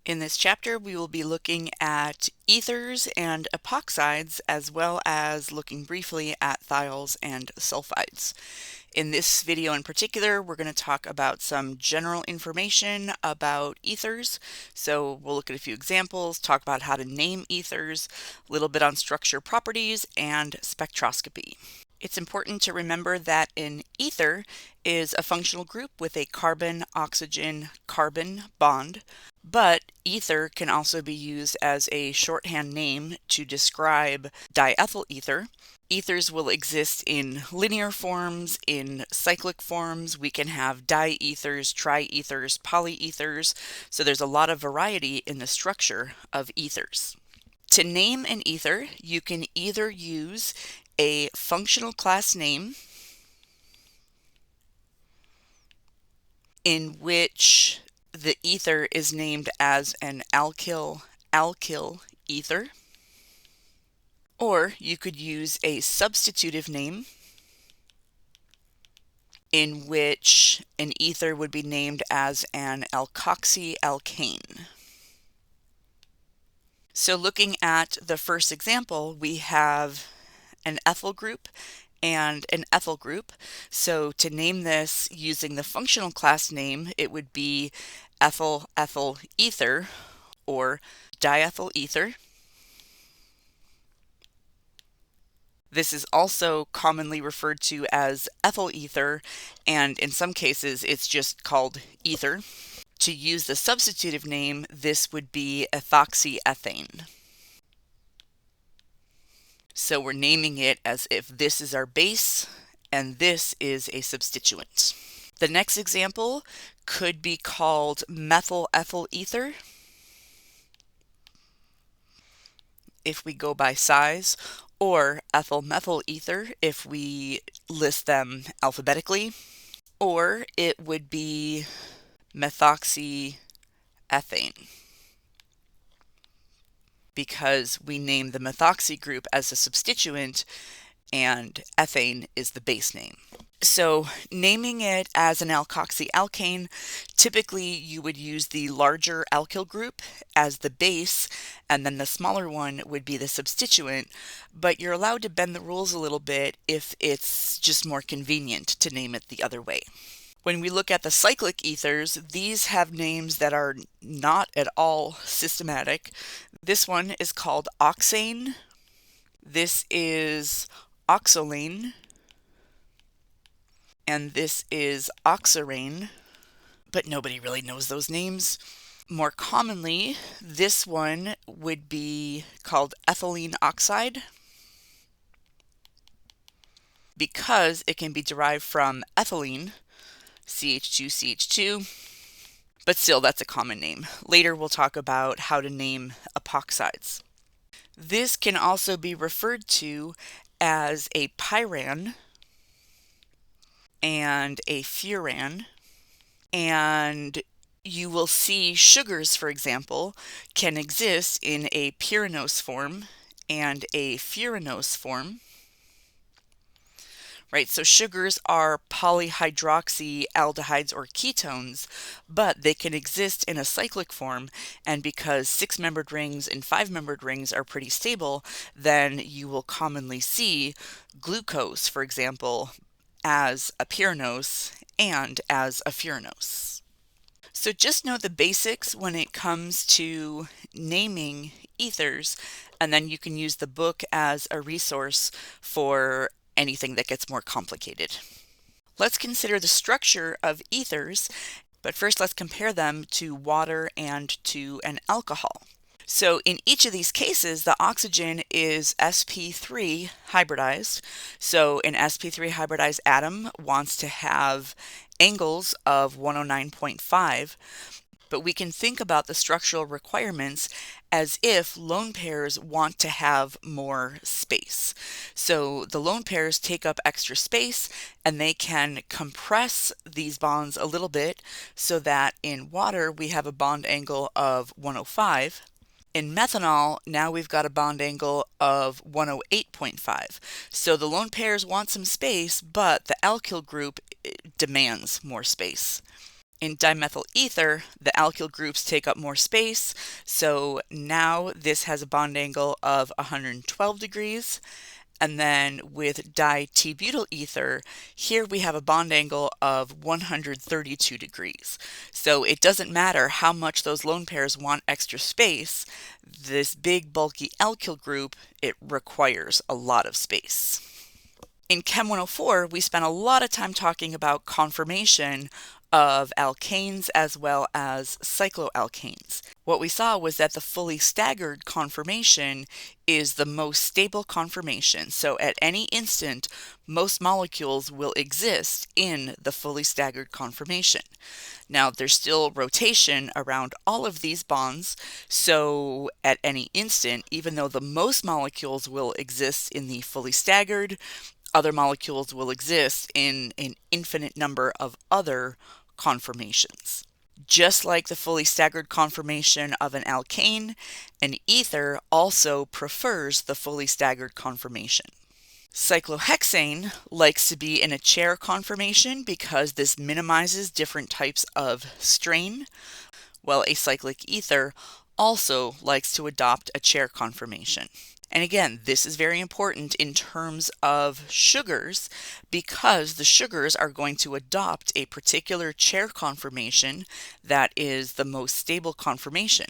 In this chapter, we will be looking at ethers and epoxides, as well as looking briefly at thiols and sulfides. In this video in particular, we're going to talk about some general information about ethers. So we'll look at a few examples, talk about how to name ethers, a little bit on structure properties, and spectroscopy. It's important to remember that an ether is a functional group with a carbon-oxygen-carbon bond, but ether can also be used as a shorthand name to describe diethyl ether. Ethers will exist in linear forms, in cyclic forms. We can have diethers, triethers, polyethers, so there's a lot of variety in the structure of ethers. To name an ether, you can either use a functional class name in which the ether is named as an alkyl-alkyl ether, or you could use a substitutive name in which an ether would be named as an alkoxy-alkane. So looking at the first example, we have an ethyl group and an ethyl group. So to name this using the functional class name, it would be ethyl-ethyl ether or diethyl ether. This is also commonly referred to as ethyl ether, and in some cases it's just called ether. To use the substitutive name, this would be ethoxyethane. So we're naming it as if this is our base and this is a substituent. The next example could be called methyl ethyl ether if we go by size, or ethyl methyl ether if we list them alphabetically, or it would be methoxyethane because we name the methoxy group as a substituent and ethane is the base name. So naming it as an alkoxy-alkane, typically you would use the larger alkyl group as the base and then the smaller one would be the substituent, but you're allowed to bend the rules a little bit if it's just more convenient to name it the other way. When we look at the cyclic ethers, these have names that are not at all systematic. This one is called oxane. This is oxolane. And this is oxirane, but nobody really knows those names. More commonly, this one would be called ethylene oxide because it can be derived from ethylene, CH2CH2, but still that's a common name. Later we'll talk about how to name epoxides. This can also be referred to as a pyran and a furan, and you will see sugars, for example, can exist in a pyranose form and a furanose form. Right, so sugars are polyhydroxyaldehydes or ketones, but they can exist in a cyclic form, and because 6-membered rings and 5-membered rings are pretty stable, then you will commonly see glucose, for example, as a pyranose and as a furanose. So just know the basics when it comes to naming ethers, and then you can use the book as a resource for anything that gets more complicated. Let's consider the structure of ethers, but first let's compare them to water and to an alcohol. So in each of these cases, the oxygen is sp3 hybridized. So an sp3 hybridized atom wants to have angles of 109.5, but we can think about the structural requirements as if lone pairs want to have more space. So the lone pairs take up extra space and they can compress these bonds a little bit so that in water we have a bond angle of 105. In methanol, now we've got a bond angle of 108.5. So the lone pairs want some space, but the alkyl group demands more space. In dimethyl ether, the alkyl groups take up more space, so now this has a bond angle of 112 degrees. And then with di-T-butyl ether, here we have a bond angle of 132 degrees. So it doesn't matter how much those lone pairs want extra space, this big bulky alkyl group, it requires a lot of space. In Chem 104, we spent a lot of time talking about conformation of alkanes as well as cycloalkanes. What we saw was that the fully staggered conformation is the most stable conformation. So at any instant, most molecules will exist in the fully staggered conformation. Now, there's still rotation around all of these bonds, so at any instant, even though the most molecules will exist in the fully staggered, other molecules will exist in an infinite number of other conformations. Just like the fully staggered conformation of an alkane, an ether also prefers the fully staggered conformation. Cyclohexane likes to be in a chair conformation because this minimizes different types of strain, while a cyclic ether also likes to adopt a chair conformation. And again, this is very important in terms of sugars because the sugars are going to adopt a particular chair conformation that is the most stable conformation.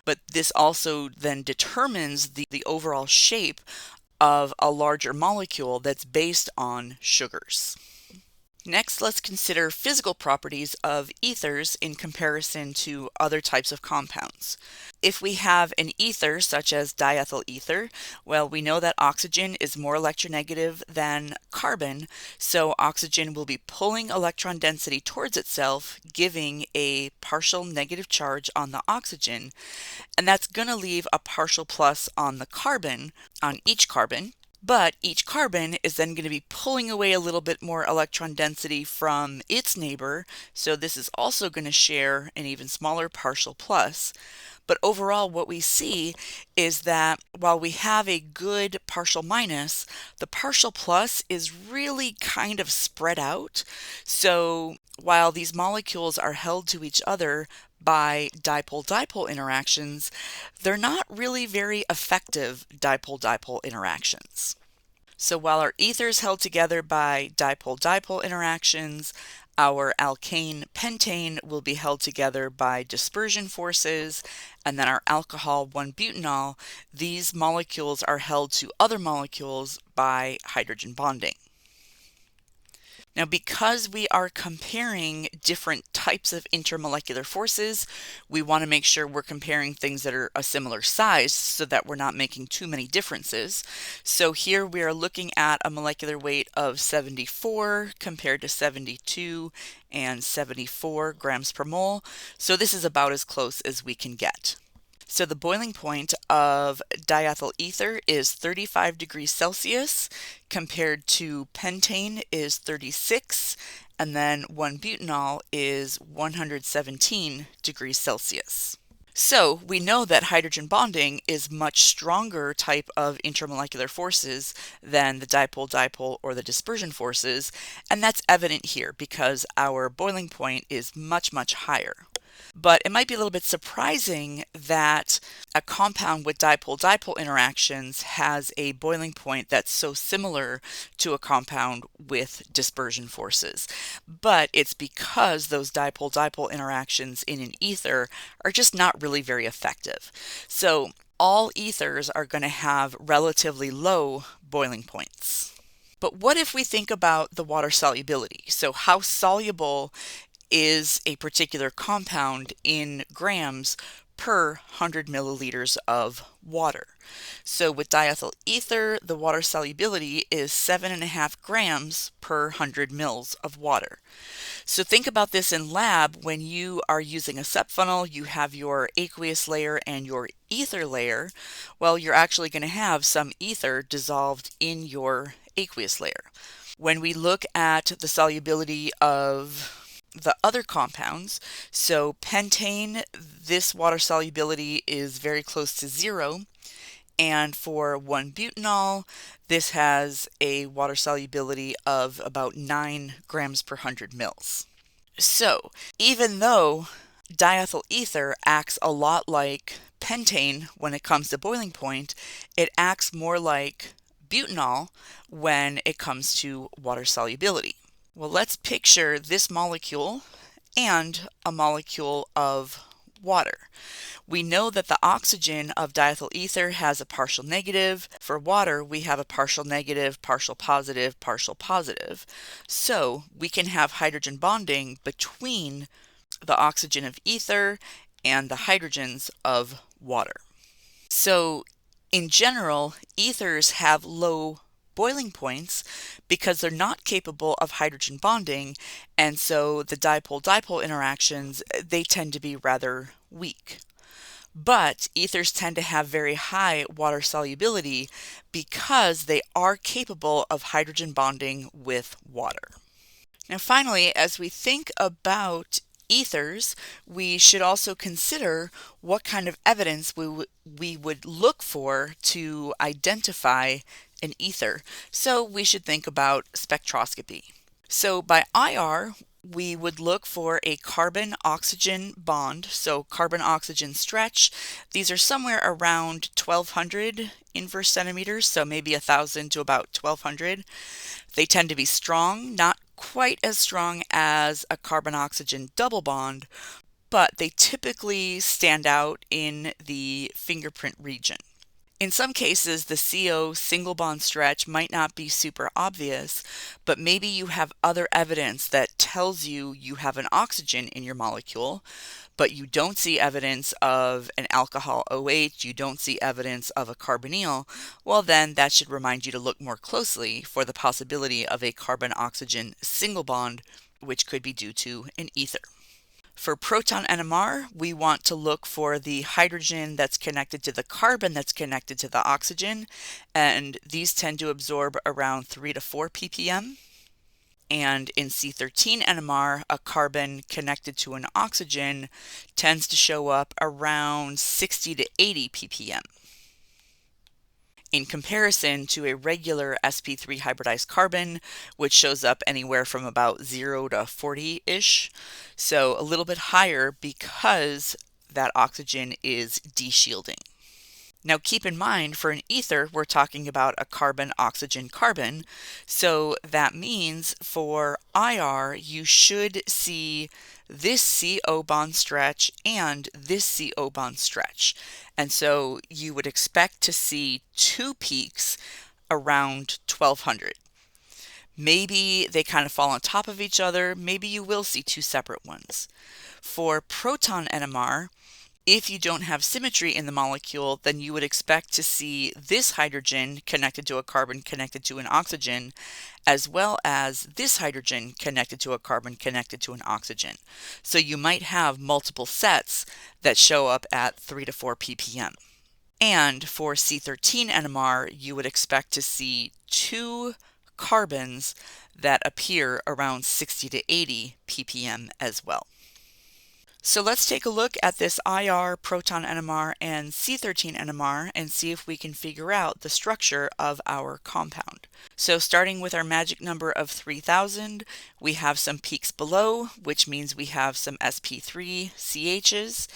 But this also then determines the overall shape of a larger molecule that's based on sugars. Next, let's consider physical properties of ethers in comparison to other types of compounds. If we have an ether such as diethyl ether, well, we know that oxygen is more electronegative than carbon, so oxygen will be pulling electron density towards itself, giving a partial negative charge on the oxygen, and that's going to leave a partial plus on the carbon, on each carbon. But each carbon is then going to be pulling away a little bit more electron density from its neighbor, so this is also going to share an even smaller partial plus. But overall, what we see is that while we have a good partial minus, the partial plus is really kind of spread out. So while these molecules are held to each other by dipole-dipole interactions, they're not really very effective dipole-dipole interactions. So while our ether is held together by dipole-dipole interactions, our alkane pentane will be held together by dispersion forces, and then our alcohol 1-butanol, these molecules are held to other molecules by hydrogen bonding. Now, because we are comparing different types of intermolecular forces, we want to make sure we're comparing things that are a similar size so that we're not making too many differences. So here we are looking at a molecular weight of 74 compared to 72 and 74 grams per mole. So this is about as close as we can get. So the boiling point of diethyl ether is 35 degrees Celsius compared to pentane is 36, and then 1-butanol is 117 degrees Celsius. So we know that hydrogen bonding is much stronger type of intermolecular forces than the dipole-dipole or the dispersion forces, and that's evident here because our boiling point is much, much higher. But it might be a little bit surprising that a compound with dipole-dipole interactions has a boiling point that's so similar to a compound with dispersion forces. But it's because those dipole-dipole interactions in an ether are just not really very effective. So all ethers are going to have relatively low boiling points. But what if we think about the water solubility? So how soluble is a particular compound in grams per 100 milliliters of water? So with diethyl ether, the water solubility is 7.5 grams per 100 mils of water. So think about this in lab when you are using a SEP funnel, you have your aqueous layer and your ether layer. Well, you're actually going to have some ether dissolved in your aqueous layer. When we look at the solubility of the other compounds, so pentane, this water solubility is very close to 0, and for 1-butanol, this has a water solubility of about 9 grams per 100 mils. So, even though diethyl ether acts a lot like pentane when it comes to boiling point, it acts more like butanol when it comes to water solubility. Well, let's picture this molecule and a molecule of water. We know that the oxygen of diethyl ether has a partial negative. For water, we have a partial negative, partial positive, partial positive. So we can have hydrogen bonding between the oxygen of ether and the hydrogens of water. So in general, ethers have low boiling points because they're not capable of hydrogen bonding, and so the dipole-dipole interactions, they tend to be rather weak. But ethers tend to have very high water solubility because they are capable of hydrogen bonding with water. Now finally, as we think about ethers, we should also consider what kind of evidence we would look for to identify an ether. So we should think about spectroscopy. So by IR, we would look for a carbon-oxygen bond, so carbon-oxygen stretch. These are somewhere around 1200 inverse centimeters, so maybe 1000 to about 1200. They tend to be strong, not quite as strong as a carbon-oxygen double bond, but they typically stand out in the fingerprint region. In some cases, the CO single bond stretch might not be super obvious, but maybe you have other evidence that tells you you have an oxygen in your molecule, but you don't see evidence of an alcohol OH, you don't see evidence of a carbonyl. Well, then that should remind you to look more closely for the possibility of a carbon-oxygen single bond, which could be due to an ether. For proton NMR, we want to look for the hydrogen that's connected to the carbon that's connected to the oxygen, and these tend to absorb around 3 to 4 ppm. And in C13 NMR, a carbon connected to an oxygen tends to show up around 60 to 80 ppm. In comparison to a regular sp3 hybridized carbon, which shows up anywhere from about 0 to 40-ish, so a little bit higher because that oxygen is deshielding. Now keep in mind, for an ether, we're talking about a carbon-oxygen-carbon, so that means for IR, you should see this CO bond stretch and this CO bond stretch. And so you would expect to see two peaks around 1200. Maybe they kind of fall on top of each other, maybe you will see two separate ones. For proton NMR, if you don't have symmetry in the molecule, then you would expect to see this hydrogen connected to a carbon connected to an oxygen, as well as this hydrogen connected to a carbon connected to an oxygen. So you might have multiple sets that show up at 3 to 4 ppm. And for C13 NMR, you would expect to see two carbons that appear around 60 to 80 ppm as well. So let's take a look at this IR, proton NMR, and C13 NMR and see if we can figure out the structure of our compound. So starting with our magic number of 3000, we have some peaks below, which means we have some sp3 CHs,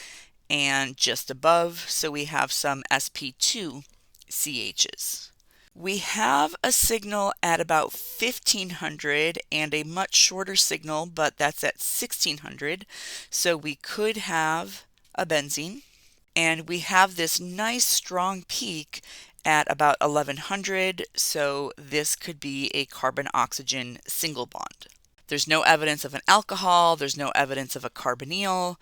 and just above, so we have some sp2 CHs. We have a signal at about 1500 and a much shorter signal, but that's at 1600. So we could have a benzene. And we have this nice strong peak at about 1100. So this could be a carbon-oxygen single bond. There's no evidence of an alcohol. There's no evidence of a carbonyl.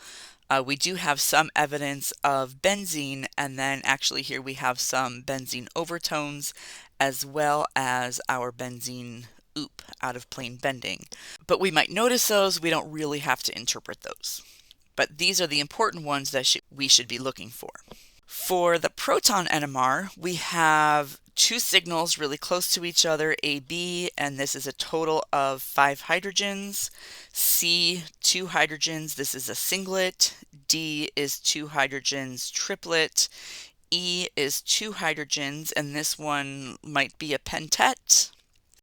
We do have some evidence of benzene, and then actually here we have some benzene overtones as well as our benzene OOP out of plane bending. But we might notice those, we don't really have to interpret those. But these are the important ones that we should be looking for. For the proton NMR, we have two signals really close to each other, AB, and this is a total of 5 hydrogens. C, 2 hydrogens, this is a singlet. D is 2 hydrogens, triplet. E is 2 hydrogens, and this one might be a pentet.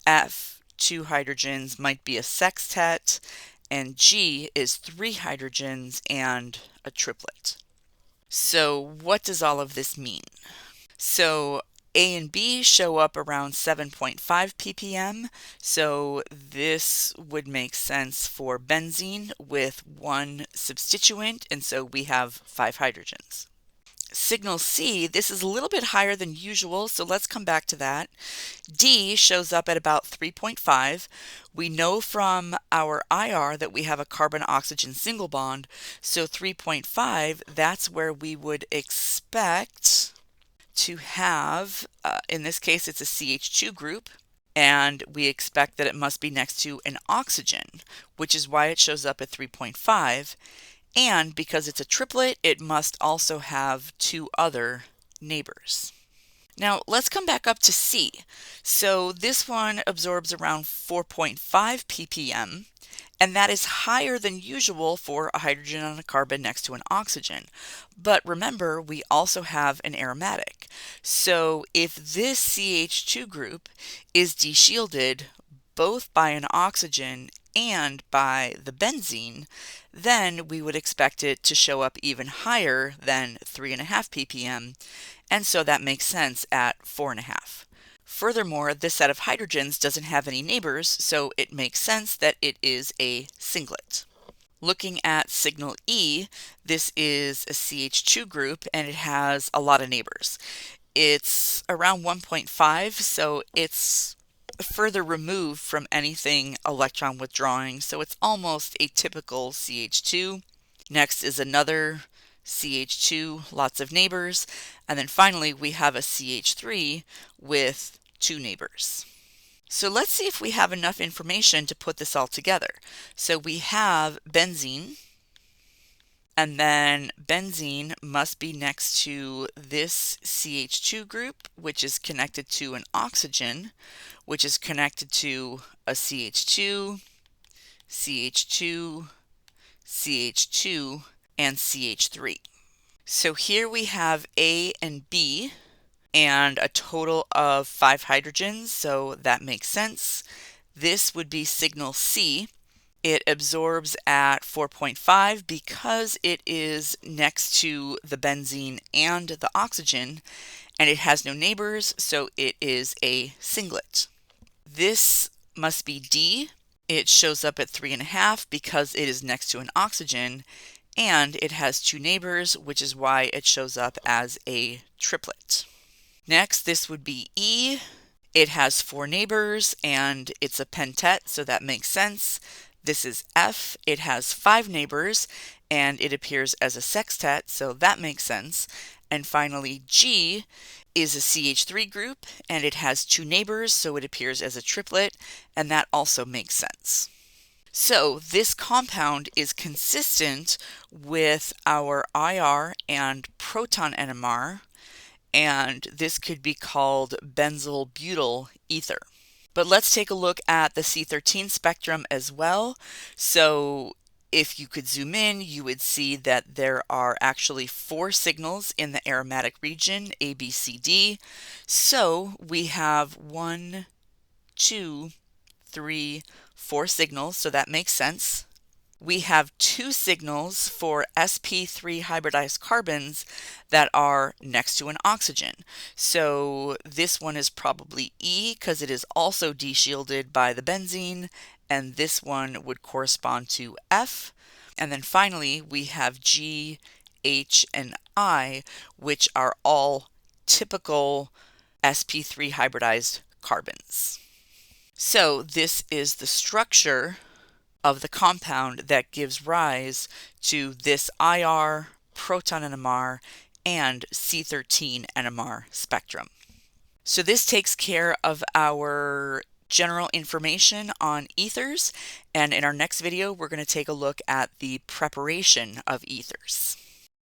F, 2 hydrogens, might be a sextet. and G is 3 hydrogens and a triplet. So what does all of this mean? So A and B show up around 7.5 ppm, so this would make sense for benzene with 1 substituent, and so we have 5 hydrogens. Signal C, this is a little bit higher than usual, so let's come back to that. D shows up at about 3.5. We know from our IR that we have a carbon-oxygen single bond, so 3.5, that's where we would expect to have, in this case it's a CH2 group, and we expect that it must be next to an oxygen, which is why it shows up at 3.5. And because it's a triplet, it must also have 2 other neighbors. Now let's come back up to C. So this one absorbs around 4.5 ppm, and that is higher than usual for a hydrogen and a carbon next to an oxygen. But remember, we also have an aromatic. So if this CH2 group is deshielded both by an oxygen and by the benzene, then we would expect it to show up even higher than 3.5 ppm, and so that makes sense at 4.5. Furthermore, this set of hydrogens doesn't have any neighbors, so it makes sense that it is a singlet. Looking at signal E, this is a CH2 group and it has a lot of neighbors. It's around 1.5, so it's further removed from anything electron withdrawing, so it's almost a typical CH2. Next is another CH2, lots of neighbors, and then finally we have a CH3 with 2 neighbors. So let's see if we have enough information to put this all together. So we have benzene, and then benzene must be next to this CH2 group, which is connected to an oxygen, which is connected to a CH2, CH2, CH2, and CH3. So here we have A and B, and a total of 5 hydrogens, so that makes sense. This would be signal C. It absorbs at 4.5 because it is next to the benzene and the oxygen, and it has no neighbors, so it is a singlet. This must be D. It shows up at 3.5 because it is next to an oxygen, and it has 2 neighbors, which is why it shows up as a triplet. Next, this would be E. It has 4 neighbors, and it's a pentet, so that makes sense. This is F. It has 5 neighbors, and it appears as a sextet, so that makes sense. And finally, G is a CH3 group, and it has 2 neighbors, so it appears as a triplet, and that also makes sense. So this compound is consistent with our IR and proton NMR, and this could be called benzyl butyl ether. But let's take a look at the C13 spectrum as well. So if you could zoom in, you would see that there are actually 4 signals in the aromatic region, A, B, C, D. So we have 1, 2, 3, 4 signals, so that makes sense. We have 2 signals for sp3 hybridized carbons that are next to an oxygen. So this one is probably E because it is also deshielded by the benzene, and this one would correspond to F. And then finally we have G, H, and I, which are all typical sp3 hybridized carbons. So this is the structure of the compound that gives rise to this IR, proton NMR, and C13 NMR spectrum. So this takes care of our general information on ethers, and in our next video we're going to take a look at the preparation of ethers.